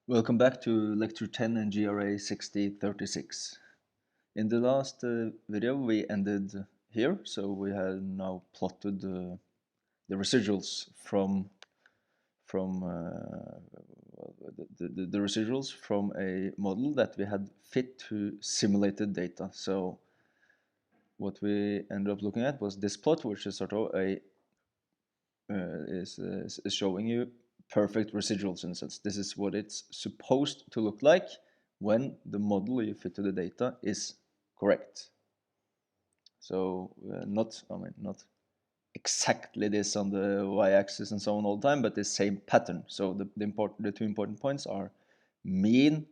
Welcome back to Lecture 10 in GRA 6036. In the last video we ended here, so we have now plotted the residuals from the residuals from a model that we had fit to simulated data. So what we ended up looking at was this plot, which is sort of a is showing you perfect residuals in a sense. This is what it's supposed to look like when the model you fit to the data is correct. So not exactly this on the y-axis and so on all the time, but the same pattern. So the two important points are mean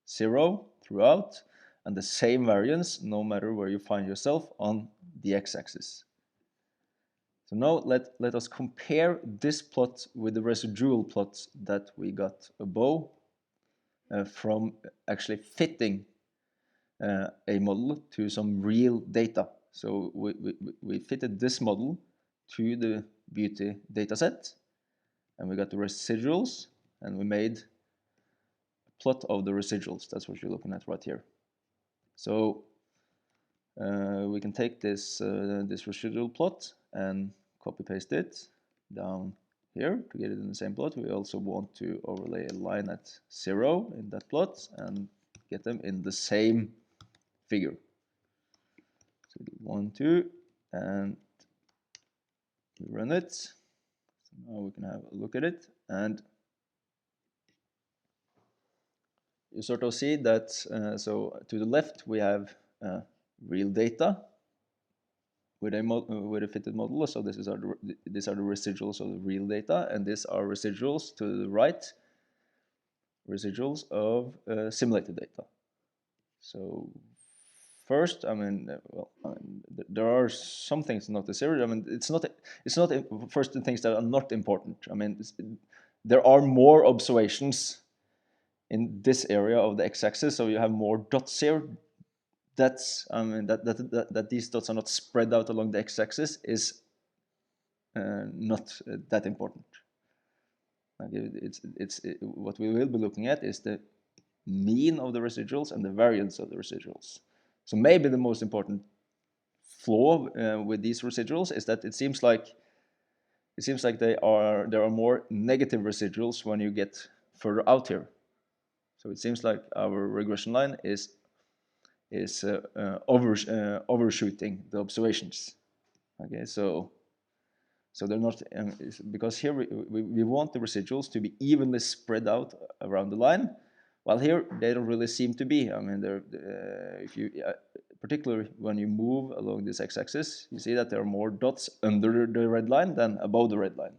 0 throughout and the same variance no matter where you find yourself on the x-axis. So now let us compare this plot with the residual plots that we got above from actually fitting a model to some real data. So we fitted this model to the beauty dataset, and we got the residuals, and we made a plot of the residuals. That's what you're looking at right here. So we can take this this residual plot and copy paste it down here to get it in the same plot. We also want to overlay a line at 0 in that plot and get them in the same figure. So we do 1, 2, and we run it. So now we can have a look at it, and you sort of see that so to the left we have real data with a fitted model. So these are the residuals of the real data, and these are residuals to the right, residuals of simulated data. So first, there are some things not necessary. It's not first the things that are not important. There are more observations in this area of the x-axis, so you have more dots here. That's that these dots are not spread out along the x-axis is not that important. What we will be looking at is the mean of the residuals and the variance of the residuals. So maybe the most important flaw with these residuals is that it seems like there are more negative residuals when you get further out here. So it seems like our regression line is overshooting the observations. Okay, so they're not because here we want the residuals to be evenly spread out around the line, while here they don't really seem to be. They're if you particularly when you move along this x-axis, you see that there are more dots under the red line than above the red line.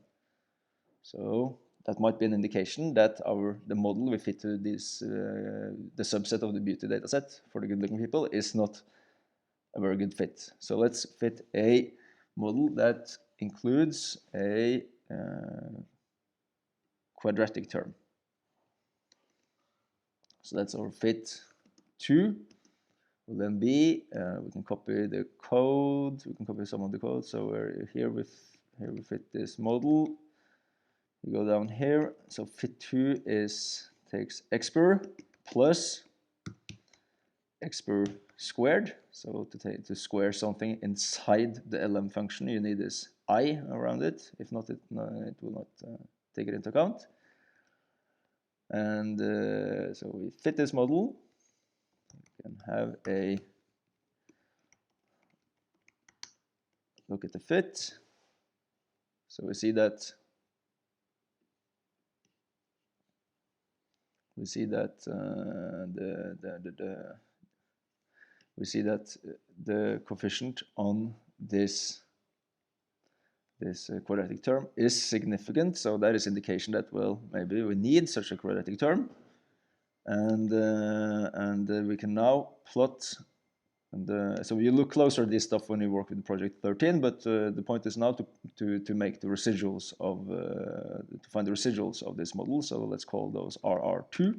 So that might be an indication that the model we fit to this the subset of the beauty dataset for the good-looking people is not a very good fit. So let's fit a model that includes a quadratic term. So that's our fit 2. Will then be we can copy the code. We can copy some of the code. So here we fit this model. We go down here. So fit 2 takes xper plus xper squared. So to square something inside the lm function, you need this I around it. If not, it will not take it into account. And so we fit this model. We can have a look at the fit. So we see that the coefficient on this quadratic term is significant. So that is indication that, well, maybe we need such a quadratic term, and we can now plot. And so you look closer at this stuff when you work with project 13, but the point is now to make the residuals of to find the residuals of this model. So let's call those RR2,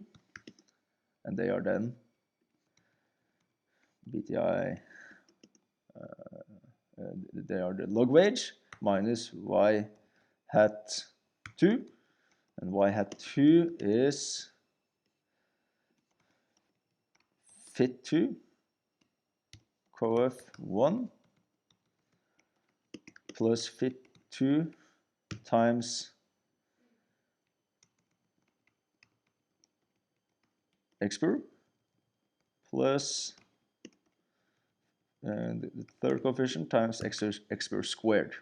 and they are then BTI. They are the log wage minus y hat 2, and y hat 2 is fit2 coef1 plus fit2 times expr plus the third coefficient times expr squared.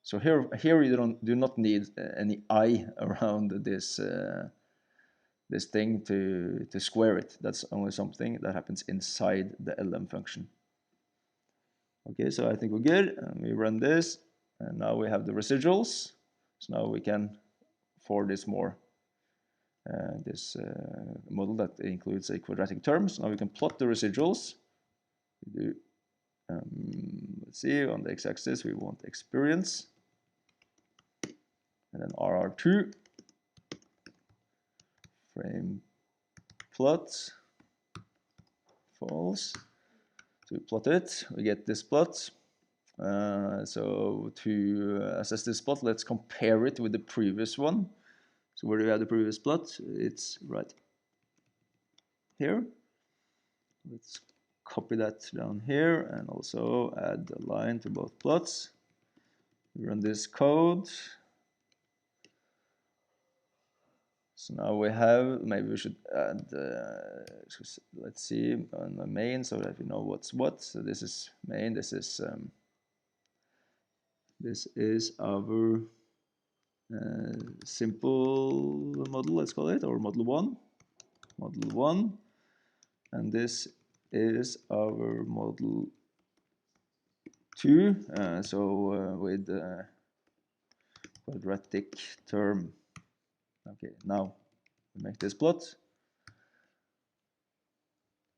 So here you do not need any I around this this thing to square it. That's only something that happens inside the lm function. Okay, so I think we're good, and we run this, and now we have the residuals. So now we can, for this more this model that includes a quadratic term, so now we can plot the residuals. We do let's see, on the x-axis we want experience, and then RR2 frame plot false. So we plot it, we get this plot. So to assess this plot, let's compare it with the previous one. So where do we have the previous plot? It's right here. Let's copy that down here and also add a line to both plots. We run this code. So now we have, maybe we should add, let's see, on the main so that we know what's what. So this is main, this is our simple model, let's call it, or model 1. Model 1. And this is our model 2, with quadratic term. Okay, now we make this plot,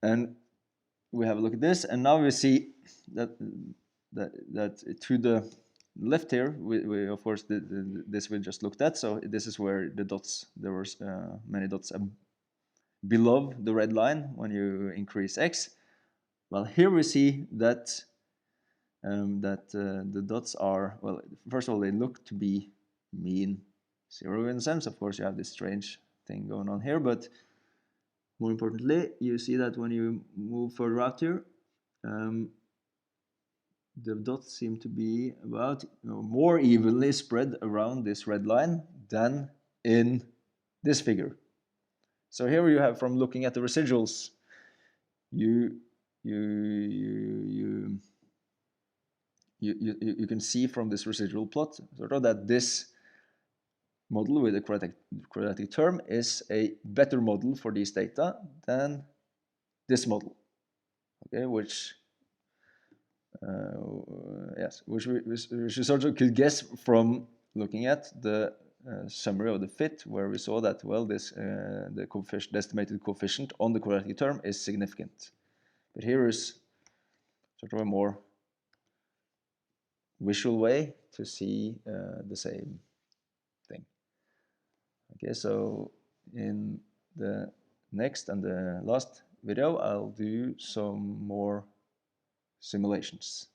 and we have a look at this, and now we see that to the left here, we of course this we just looked at. So this is where the dots, there were many dots below the red line when you increase x. Well, here we see that the dots are, well, first of all, they look to be mean 0 in a sense. Of course, you have this strange thing going on here, but more importantly, you see that when you move further out here, the dots seem to be about more evenly spread around this red line than in this figure. So here you have, from looking at the residuals, you can see from this residual plot sort of that this model with a quadratic term is a better model for these data than this model. Okay, which we sort of could guess from looking at the summary of the fit, where we saw that, well, this the estimated coefficient on the quadratic term is significant. But here is sort of a more visual way to see the same thing. Okay, so in the next and the last video, I'll do some more simulations.